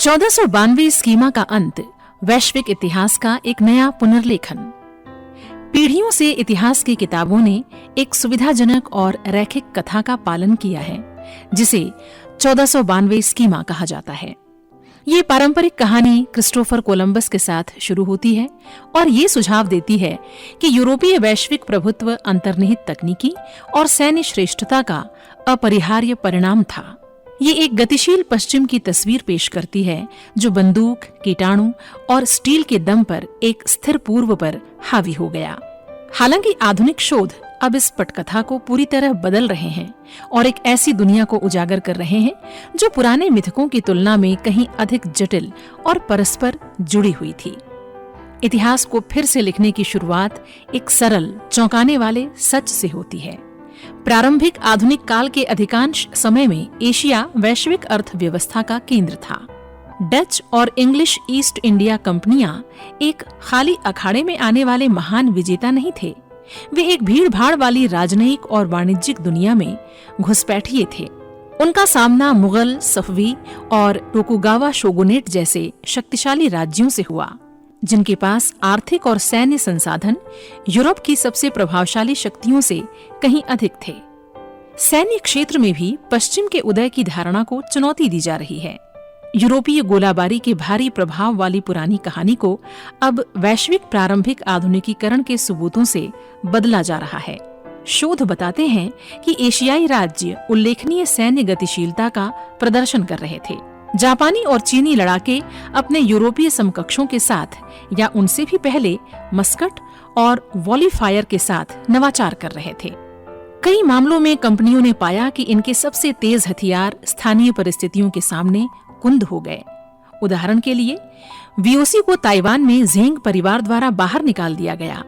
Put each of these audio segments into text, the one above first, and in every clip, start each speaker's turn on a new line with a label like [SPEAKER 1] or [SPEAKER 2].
[SPEAKER 1] 1492 schema का अंत, वैश्विक इतिहास का एक नया पुनर्लेखन। पीढ़ियों से इतिहास की किताबों ने एक सुविधाजनक और रैखिक कथा का पालन किया है, जिसे 1492 स्कीमा कहा जाता है। ये पारंपरिक कहानी क्रिस्टोफर कोलंबस के साथ शुरू होती है और ये सुझाव देती है कि यूरोपीय वैश्विक प्रभुत्व अंतर्निहित तकनीकी और सैन्य श्रेष्ठता का अपरिहार्य परिणाम था। ये एक गतिशील पश्चिम की तस्वीर पेश करती है, जो बंदूक, कीटाणु और स्टील के दम पर एक स्थिर पूर्व पर हावी हो गया। हालांकि आधुनिक शोध अब इस पटकथा को पूरी तरह बदल रहे हैं और एक ऐसी दुनिया को उजागर कर रहे हैं जो पुराने मिथकों की तुलना में कहीं अधिक जटिल और परस्पर जुड़ी हुई थी। इतिहास को फिर से लिखने की शुरुआत एक सरल, चौंकाने वाले सच से होती है। प्रारंभिक आधुनिक काल के अधिकांश समय में एशिया वैश्विक अर्थव्यवस्था का केंद्र था। डच और इंग्लिश ईस्ट इंडिया कंपनियां एक खाली अखाड़े में आने वाले महान विजेता नहीं थे। वे एक भीड़-भाड़ वाली राजनयिक और वाणिज्यिक दुनिया में घुसपैठिए थे। उनका सामना मुगल, सफवी और टोकुगावा शोगुनेट जैसे शक्तिशाली राज्यों से हुआ, जिनके पास आर्थिक और सैन्य संसाधन यूरोप की सबसे प्रभावशाली शक्तियों से कहीं अधिक थे। सैन्य क्षेत्र में भी पश्चिम के उदय की धारणा को चुनौती दी जा रही है। यूरोपीय गोलाबारी के भारी प्रभाव वाली पुरानी कहानी को अब वैश्विक प्रारंभिक आधुनिकीकरण के सबूतों से बदला जा रहा है। शोध बताते हैं कि एशियाई राज्य उल्लेखनीय सैन्य गतिशीलता का प्रदर्शन कर रहे थे। जापानी और चीनी लड़ाके अपने यूरोपीय समकक्षों के साथ या उनसे भी पहले मस्कट और वॉली फायर के साथ नवाचार कर रहे थे। कई मामलों में कंपनियों ने पाया कि इनके सबसे तेज हथियार स्थानीय परिस्थितियों के सामने कुंद हो गए। उदाहरण के लिए, वीओसी को ताइवान में ज़ेंग परिवार द्वारा बाहर निकाल दिया गया,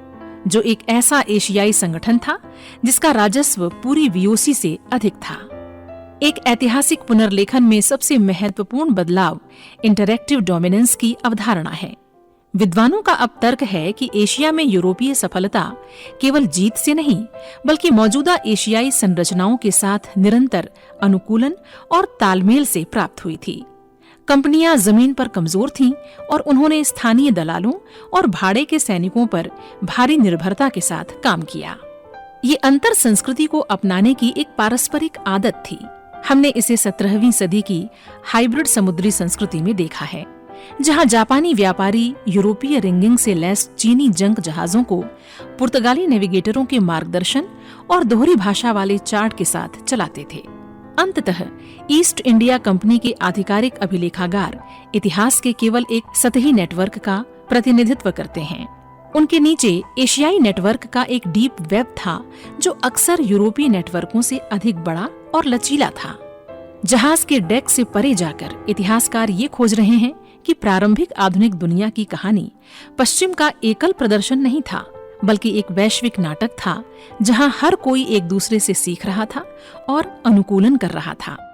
[SPEAKER 1] जो एक ऐसा एशियाई संगठन था जिसका राजस्व पूरी वीओसी से अधिक था। एक ऐतिहासिक पुनर्लेखन में सबसे महत्वपूर्ण बदलाव इंटरैक्टिव डोमिनेंस की अवधारणा है। विद्वानों का अब तर्क है कि एशिया में यूरोपीय सफलता केवल जीत से नहीं, बल्कि मौजूदा एशियाई संरचनाओं के साथ निरंतर अनुकूलन और तालमेल से प्राप्त हुई थी। कंपनियां जमीन पर कमजोर थीं और उन्होंने स्थानीय दलालों और भाड़े के सैनिकों पर भारी निर्भरता के साथ काम किया। ये अंतर संस्कृति को अपनाने की एक पारस्परिक आदत थी। हमने इसे 17वीं सदी की हाइब्रिड समुद्री संस्कृति में देखा है, जहां जापानी व्यापारी यूरोपीय रिंगिंग से लैस चीनी जंग जहाजों को पुर्तगाली नेविगेटरों के मार्गदर्शन और दोहरी भाषा वाले चार्ट के साथ चलाते थे। अंततः ईस्ट इंडिया कंपनी के आधिकारिक अभिलेखागार इतिहास के केवल एक सतही नेटवर्क का प्रतिनिधित्व करते हैं। उनके नीचे एशियाई नेटवर्क का एक डीप वेब था, जो अक्सर यूरोपीय नेटवर्कों से अधिक बड़ा और लचीला था। जहाज के डेक से परे जाकर इतिहासकार ये खोज रहे हैं कि प्रारंभिक आधुनिक दुनिया की कहानी पश्चिम का एकल प्रदर्शन नहीं था, बल्कि एक वैश्विक नाटक था, जहां हर कोई एक दूसरे से सीख रहा था और अनुकूलन कर रहा था।